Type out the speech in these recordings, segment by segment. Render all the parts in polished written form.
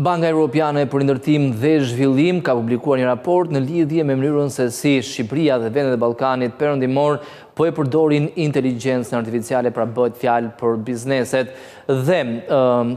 Banka Europiane për Ndërtim dhe Zhvillim ka publikuar një raport në lidhje me mënyrën se si Shqipëria dhe vendet e Ballkanit Perëndimor po e përdorin inteligjencën artificiale, pra bëhet fjalë për bizneset dhe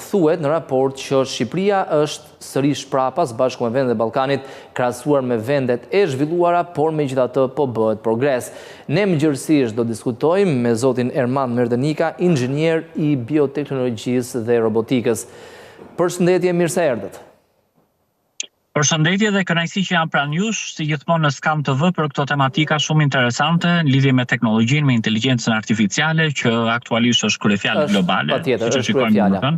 thuhet në raport që Shqipëria është sërish prapas bashkë me vendet e Ballkanit krahasuar me vendet e zhvilluara, por megjithatë po bëhet progres. Ne mëngjesisht do diskutojmë me zotin Erman Merdenika, inxhinier i bioteknologjisë dhe robotikës. Përshëndetje, mirë se erdhët. Përshëndetje dhe kënaqësi që jam pranë jush, si gjithmonë në Skam TV për këto tematika shumë interesante në lidhje me teknologjinë, me inteligjencën artificiale që aktualisht është kryefjalë globale. Patjetër, është kryefjala.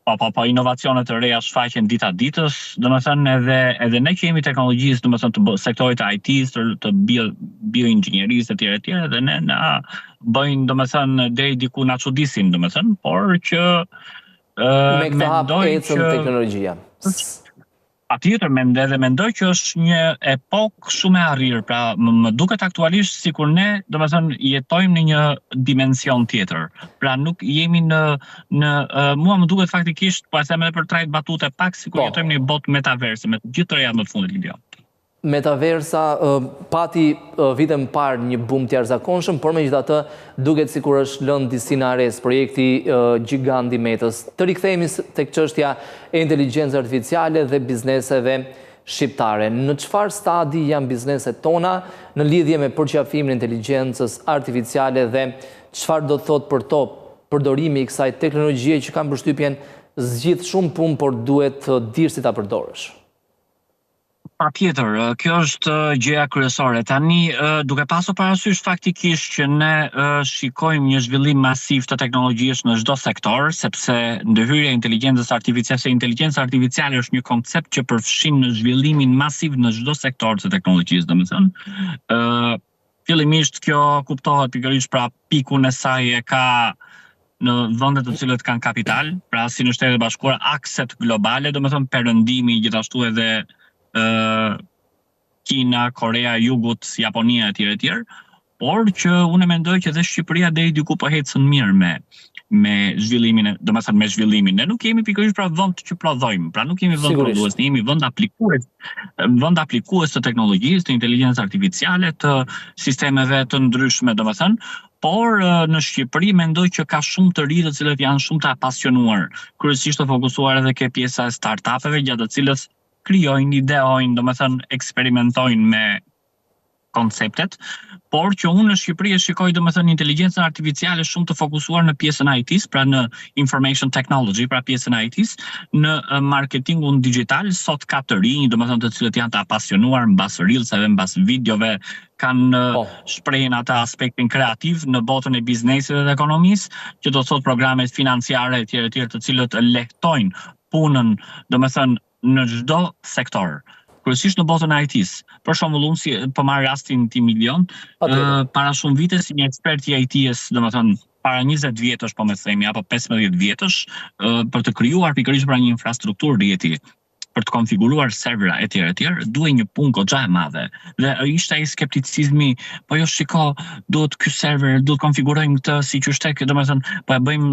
Po inovacionet e reja shfaqen dita ditës, domethënë edhe ne që jemi teknologjisë, domethënë të sektorit të IT-s, të bioinxhinierisë etj, edhe ne na bëjnë domethënë deri diku na çudisin domethënë, por që me këtë hap ecën teknologjia. Patjetër mendoj që është një epokë shumë e arrirë, pra më duket aktualisht sikur ne, domethënë, jetojmë në një dimension tjetër. Pra nuk jemi mua më duket faktikisht, po e them edhe për trajt batute pak, sikur jetojmë në një botë metaverse, me gjithë të reja më të fundit video. Metaversa pati vitën parë një boom të jashtëzakonshëm, por megjithatë duket sikur është lënë disi në ares projekti gjigant i Metës. Të rikthehemi tek çështja e inteligjencës artificiale dhe bizneseve shqiptare. Në çfarë stadi janë bizneset tona në lidhje me përqafimin e inteligjencës artificiale dhe çfarë do të thotë për to përdorimi i kësaj teknologjie që kanë përshtypjen zgjidh shumë punë, por duhet të dish si ta përdorësh? Patjetër, kjo është gjëja kryesore. Tani, duke pasur parasysh faktikisht që ne shikojmë një zhvillim masiv të teknologjisë në çdo sektor, sepse ndërhyrja e inteligjencës artificiale është një koncept që përfshin në zhvillimin masiv në çdo sektor të teknologjisë, domethënë. Fillimisht kjo kuptohet pikërisht pra pikun e saj e ka në vendet të cilët kanë kapital, pra si në Shtetet e Bashkuara, akset globale, domethënë perëndimi, gjithashtu edhe Kina, Korea e Jugut, Japonia etj, por që unë mendoj që dhe Shqipëria deri diku po ecën mirë me zhvillimin, domethënë me zhvillimin. Ne nuk jemi pikërisht pra vend që prodhojmë, pra nuk jemi vend prodhues, ne jemi vend aplikues të teknologjisë, të inteligjencës artificiale, të sistemeve të ndryshme, domethënë. Por në Shqipëri mendoj që ka shumë të rinj të cilët janë shumë të apasionuar, kryesisht të fokusuar edhe ke pjesa e startupeve, gjatë të cilës krijojnë, ideojnë, domethënë eksperimentojnë me konceptet, por që unë në Shqipëri e shikoj domethënë inteligjencën artificiale shumë të fokusuar në pjesën e IT-s, pra në information technology, pra pjesën e IT-s, në marketingun digital, sot ka të rinj, domethënë të cilët janë të apasionuar mbas reelseve, mbas videove, kanë shprehen atë aspektin kreativ në botën e biznesit dhe ekonomisë, që do të thotë programet financiare etj, të cilët lehtojnë punën, domethënë në çdo sektor, kryesisht në botën e IT-s. Për shembull, unë si po marr rastin tim Milion, para shumë vite si një ekspert i IT-s, domethënë para 20 vjetësh po më themi apo 15 vjetësh, për të krijuar pikërisht pra një infrastrukturë rrjeti, për të konfiguruar servera etj, duhet një punë goxha e madhe. Dhe ishte ai skepticizmi, po jo shiko, duhet ky server, duhet konfigurojmë këtë siç është tek, domethënë po e bëjmë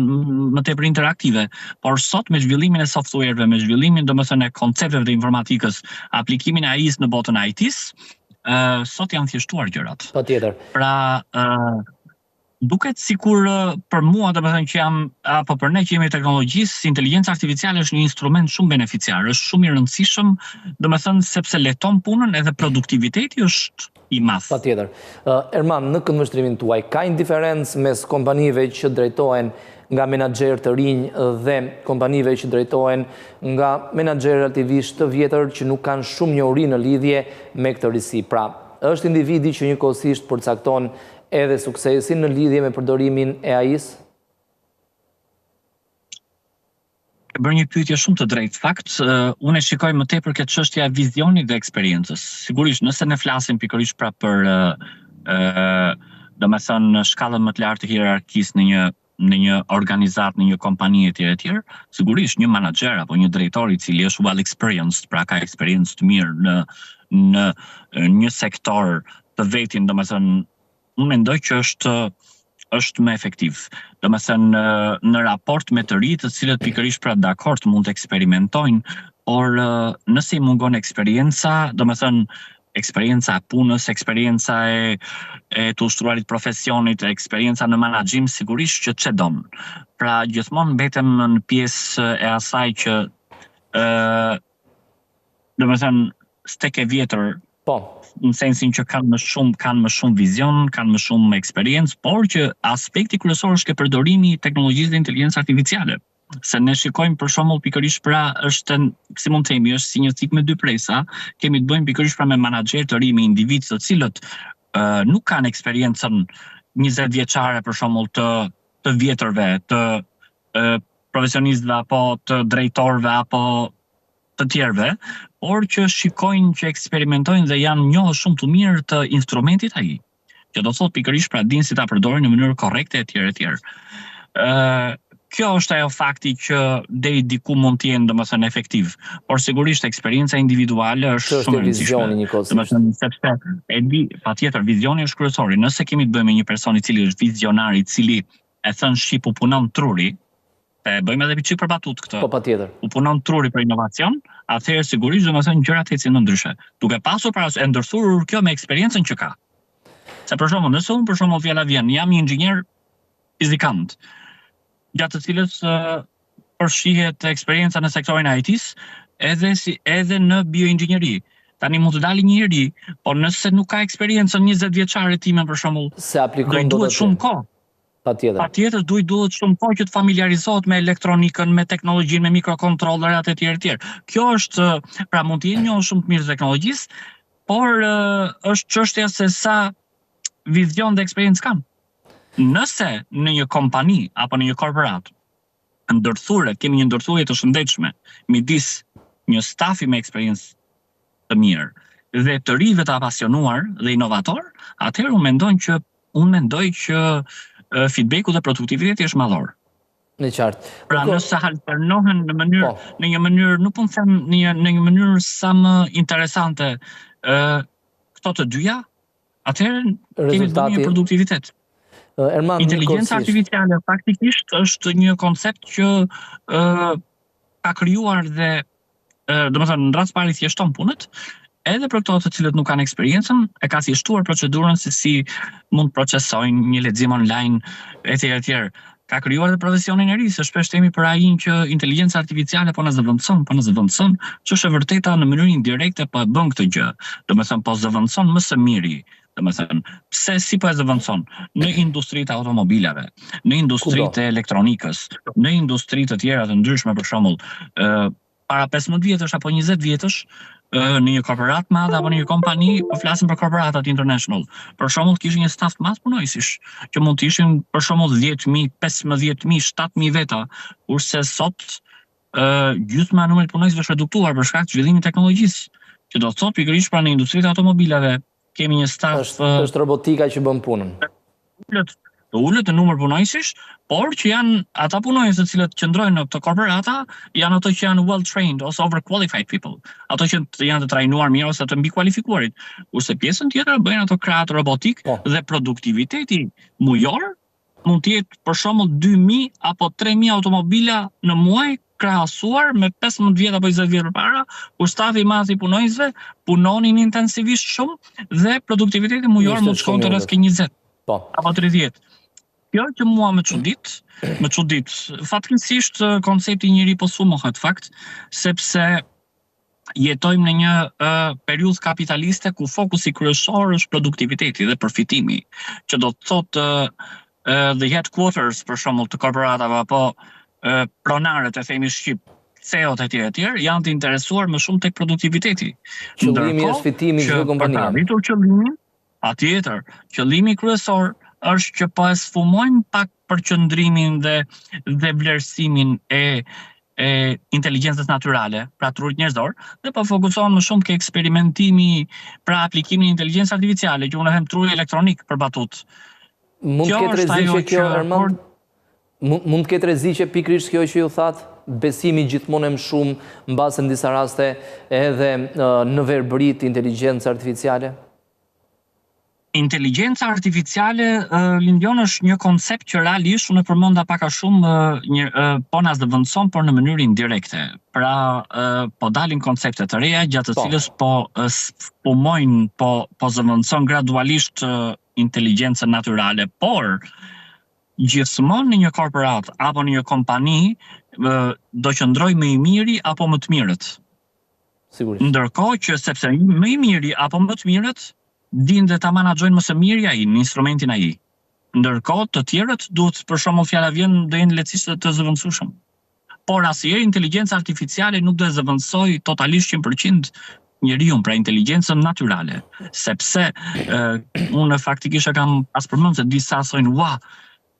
më tepër interaktive. Por sot me zhvillimin e softwareve, me zhvillimin domethënë e koncepteve të informatikës, aplikimin e AI-s në botën e IT-s, sot janë thjeshtuar gjërat. Patjetër. Pra duket sikur për mua, domethënë që jam, apo për ne që jemi teknologjisë, inteligjenca artificiale është një instrument shumë beneficiar, është shumë i rëndësishëm, domethënë sepse lehton punën edhe produktiviteti është i madh. Patjetër. Erman, në këndvështrimin tuaj, ka një diferencë mes kompanive që drejtohen nga menaxherë të rinj dhe kompanive që drejtohen nga menaxherë relativisht të vjetër që nuk kanë shumë njohuri në lidhje me këtë risi. Pra, është individi që njëkohësisht përcakton edhe suksesin në lidhje me përdorimin e AI-s? Bërë një pyetje shumë të drejtë. Fakt, unë e shikoj më tepër këtë çështja e vizionit dhe eksperiencës. Sigurisht, nëse ne flasim pikërisht pra për domethënë në shkallën më të lartë të hierarkisë në një organizat, në një kompani etj, sigurisht një menaxher apo një drejtor i cili është well experienced, pra ka eksperiencë të mirë në një sektor të vetin, domethënë unë mendoj që është është më efektiv. Domethënë në raport me të rinj, të cilët pikërisht pra dakord mund të eksperimentojnë, por nëse i mungon eksperienca, domethënë eksperienca e punës, eksperienca e të ushtruarit profesionit, eksperienca në menaxhim, sigurisht që çedon. Pra gjithmonë mbetem në pjesë e asaj që domethënë s'tek e vjetër, Po. në sensin që kanë më shumë vizion, kanë më shumë eksperiencë, por që aspekti kryesor është ke përdorimi i teknologjisë dhe inteligjencës artificiale. Se ne shikojmë për shembull pikërisht pra është, si mund të themi, është si një cik me dy presa, kemi të bëjmë pikërisht pra me menaxher të ri, me individ të cilët nuk kanë eksperiencën 20 vjeçare për shembull të vjetërve, të profesionistëve apo të drejtorëve apo të tjerëve, por që shikojnë që eksperimentojnë dhe janë njohë shumë të mirë të instrumentit ai. Që do thotë pikërisht pra dinë si ta përdorin në mënyrë korrekte etj etj. Kjo është ajo fakti që deri diku mund të jenë domethënë efektiv, por sigurisht eksperienca individuale është shumë e rëndësishme. Domethënë sepse e di patjetër vizioni është kryesor. Nëse kemi të bëjmë me një person i cili është vizionar, i cili e thën shqip u punon truri, e bëjmë edhe çik për batut këtë. Po patjetër. U punon truri për inovacion, atëherë sigurisht domethënë gjërat ecin ndryshe. Duke pasur para e ndërthurur kjo me eksperiencën që ka. Se për shembull, nëse unë për shembull fjala vjen, jam një inxhinier fizikant, gjatë të cilës përfshihet eksperienca në sektorin e IT-s, edhe në bioinxhinieri. Tani mund të dalë një njeri, por nëse nuk ka eksperiencën 20 vjeçare time për shembull, se aplikon duhet shumë kohë. Patjetër duhet shumë kohë që të familiarizohet me elektronikën, me teknologjinë, me mikrokontrollerat etj etj. Kjo është, pra mund të jenë një shumë të mirë teknologjisë, por është çështja se sa vizion dhe eksperiencë kanë. Nëse në një kompani apo në një korporat kemi një ndërthurje të shëndetshme midis një stafi me eksperiencë të mirë dhe të rinjve të apasionuar dhe inovator, atëherë unë mendoj që feedbacku dhe produktiviteti është madhor. Në qartë. Pra nëse alternohen në një mënyrë, nuk po them në një mënyrë sa më interesante këto të dyja, atëherë kemi të bëjmë një produktivitet. Inteligjenca artificiale faktikisht është një koncept që ka krijuar dhe domethënë në rast parë thjeshton punët, edhe për këto të cilët nuk kanë eksperiencën, e ka thjeshtuar procedurën se si mund të procesojnë një lexim online etj etj. Ka krijuar edhe profesionin e ri, se shpesh themi për ai që inteligjenca artificiale po na zëvendëson, që është e vërteta në mënyrë indirekte po e bën këtë gjë. Domethënë po zëvendëson më së miri. Domethënë, pse si po e zëvendëson? Në industritë e automobilave, në industritë e elektronikës, në industri të tjera të ndryshme për shembull, para 15 vjetësh apo 20 vjetësh, në një korporat madh apo në një kompani, po flasim për korporatat international. Për shembull, kishin një staf të madh punojësish, që mund të ishin për shembull 10.000, 15.000, 7.000 veta, kurse sot gjysma e numrit punojësve është reduktuar për shkak të zhvillimit të teknologjisë, që do të thotë pikërisht pra në industritë e automobilave kemi një staf është robotika që bën punën. Ulët e numër punojësish, por që janë ata punojës të cilët qëndrojnë në këto korporata, janë ato që janë well trained ose overqualified people, ato që janë të trajnuar mirë ose të mbikualifikuarit. Kurse pjesën tjetër bëjnë ato krahët robotik dhe produktiviteti mujor mund të jetë për shembull 2.000 apo 3.000 automobila në muaj krahasuar me 15 vjet apo 20 vjet përpara, kur stafi i madh i punojësve punonin intensivisht shumë dhe produktiviteti mujor mund të shkonte rreth 20 apo 30. Kjo që mua më çudit, fatkeqësisht koncepti i njeri po sumohet fakt, sepse jetojmë në një periudhë kapitaliste ku fokusi kryesor është produktiviteti dhe përfitimi, që do të thotë the headquarters për shembull të korporatave apo pronarët e themi shqip, CEO-t etj janë të interesuar më shumë tek produktiviteti. Qëllimi është fitimi i çdo kompanie. Patjetër, qëllimi kryesor është që po e sfumojmë pak përqendrimin dhe vlerësimin e inteligjencës natyrale, pra trurit njerëzor, dhe po fokusohen më shumë ke eksperimentimi, pra aplikimin e inteligjencës artificiale, që unë them truri elektronik për batut. Mund të ketë rreziqe kjo, Erman? Mund të ketë rreziqe pikërisht kjo që ju thatë, besimi gjithmonë më shumë mbase në disa raste edhe në verbëri të inteligjencës artificiale? Inteligjenca artificiale, Lindjon, është një koncept që realisht unë e përmenda pak a shumë po na zëvendëson, por në mënyrë indirekte. Pra, po dalin koncepte të reja, gjatë të cilës po spumojnë, po zëvendëson gradualisht inteligjencën natyrale, por gjithmonë në një korporat apo në një kompani do qëndroj më i miri apo më të mirët. Sigurisht. Ndërkohë që sepse më i miri apo më të mirët din dhe ta menaxhojnë më së miri ai në instrumentin ai. Ndërkohë të tjerët duhet, për shembull, fjala vjen, do jenë lehtësisht të zëvendësueshëm. Por asnjëherë inteligjenca artificiale nuk do të zëvendësoj totalisht 100% njeriu, pra inteligjencën natyrale, sepse unë faktikisht e kam pas përmendur se disa thonë, "Ua,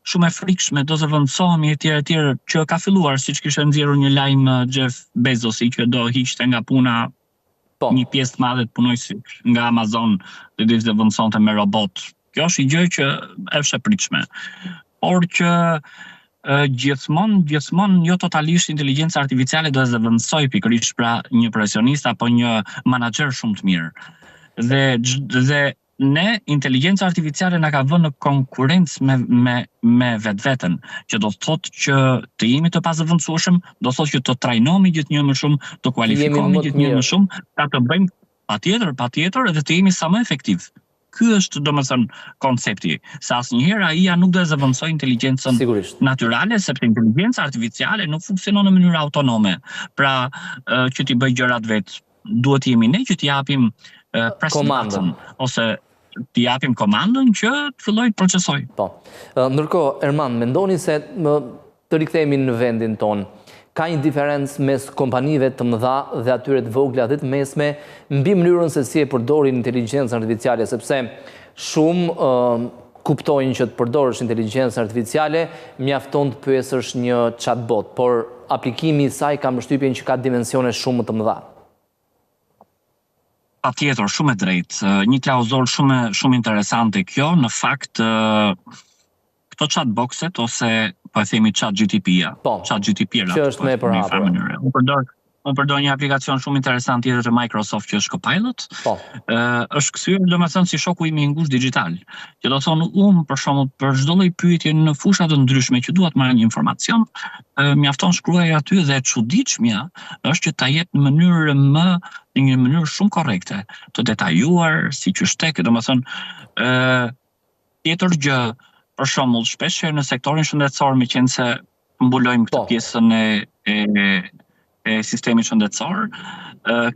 shumë e frikshme, do zëvendësohemi etj, që ka filluar, siç kishte nxjerrur një lajm Jeff Bezosi që do hiqte nga puna një pjesë të madhe të punojësit nga Amazon dhe do zëvendësonte me robot. Kjo është një gjë që është e pritshme. Por që gjithmonë jo totalisht inteligjenca artificiale do të zëvendësoj pikërisht pra një profesionist apo një menaxher shumë të mirë. Dhe ne inteligjenca artificiale na ka vënë në konkurrencë me vetveten, që do të thotë që të jemi të pazëvendësueshëm, do të thotë që të trajnohemi gjithnjë më shumë, të kualifikohemi gjithnjë më shumë, ta të bëjmë patjetër dhe të jemi sa më efektiv. Ky është domethënë koncepti, se asnjëherë AI nuk do të zëvendësojë inteligjencën natyrale, sepse inteligjenca artificiale nuk funksionon në mënyrë autonome. Pra, që t'i bëj gjërat vet, duhet të jemi ne që t'i japim komandën ose t'i japim komandën që të fillojë të procesojë. Po. Ndërkohë, Erman, mendoni se të rikthehemi në vendin ton, ka një diferencë mes kompanive të mëdha dhe atyre të vogla dhe të mesme mbi mënyrën se si e përdorin inteligjencën artificiale, sepse shumë kuptojnë që të përdorësh inteligjencën artificiale, mjafton të pyesësh një chatbot, por aplikimi i saj ka mbështypjen që ka dimensione shumë më të mëdha. Patjetër, shumë e drejtë. Një klauzor shumë interesante kjo, në fakt këto chatboxet ose po e themi ChatGPT-ja. ChatGPT-ja. Që është me përhapur. Unë përdor një aplikacion shumë interesant tjetër të Microsoft që është Copilot. Është kthyer domethënë si shoku im i ngushtë digital. Që do thonë unë për shembull për çdo lloj pyetje në fusha të ndryshme që dua të marr një informacion, mjafton shkruaj aty dhe e çuditshmja është që ta jep në një mënyrë shumë korrekte, të detajuar, siç është tek, domethënë tjetër gjë, për shembull, shpesh në sektorin shëndetësor, meqense mbulojmë këtë pjesën e sistemit shëndetësor,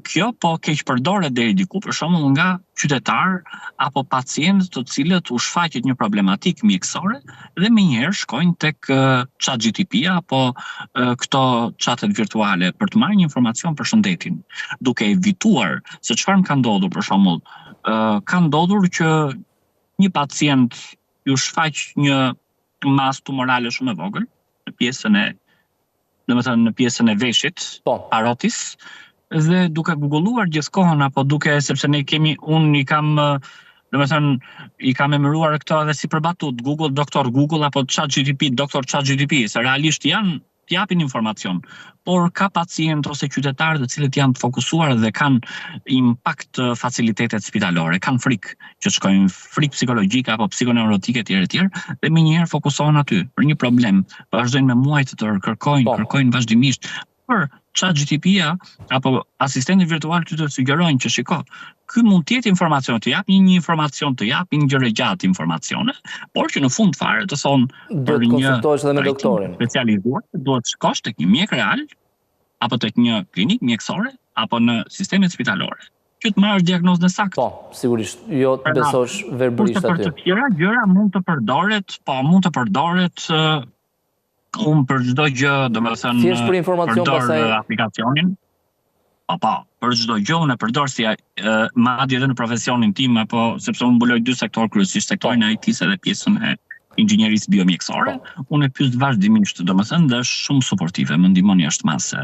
kjo po keq përdoret deri diku, për shembull nga qytetar apo pacient të cilët u shfaqet një problematik mjekësore dhe menjëherë shkojnë tek ChatGPT apo këto chatet virtuale për të marrë një informacion për shëndetin, duke evituar se çfarë ka ndodhur, për shembull, ka ndodhur që një pacient ju shfaq një masë tumorale shumë e vogël në pjesën e veshit, parotis, dhe duke googulluar gjithkohën apo sepse ne unë i kam emëruar këto edhe si për batut, Google, Dr. Google apo ChatGPT, Dr. ChatGPT, se realisht japin informacion, por ka pacient ose qytetarë të cilët janë të fokusuar dhe kanë impakt facilitetet spitalore, kanë frikë që shkojnë, frikë psikologjike apo psikoneurotike etj, dhe menjëherë fokusohen aty për një problem, vazhdojnë me muaj të tërë, kërkojnë vazhdimisht. Por ChatGPT-ja apo asistenti virtual ty të sugjerojnë që shiko, ky mund të jetë informacion, të jap një informacion, të jap një gjë gjatë informacione, por që në fund fare të thonë për një konsultohesh edhe me doktorin specializuar, duhet të shkosh tek një mjek real apo tek një klinikë mjekësore apo në sistemet spitalore, që të marrësh diagnozën e saktë. Po, sigurisht, jo të besosh verbalisht aty. Për të tjera gjëra mund të përdoret unë për çdo gjë, domethënë, thjesht për informacion përdor aplikacionin. Për çdo gjë unë e përdor si madje edhe në profesionin tim, apo sepse unë mbuloj dy sektor kryesisht, sektorin e IT-s dhe pjesën e inxhinierisë biomjekësore. Unë e pyet vazhdimisht, domethënë, dhe është shumë suportive, më ndihmon jashtëmase.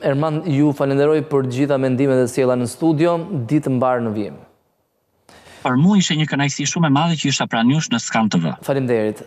Erman, ju falenderoj për gjitha mendimet e sjella në studio, ditë mbar në vijim. Për mua ishte një kënaqësi shumë e madhe që isha pranë jush në Skan TV. Faleminderit.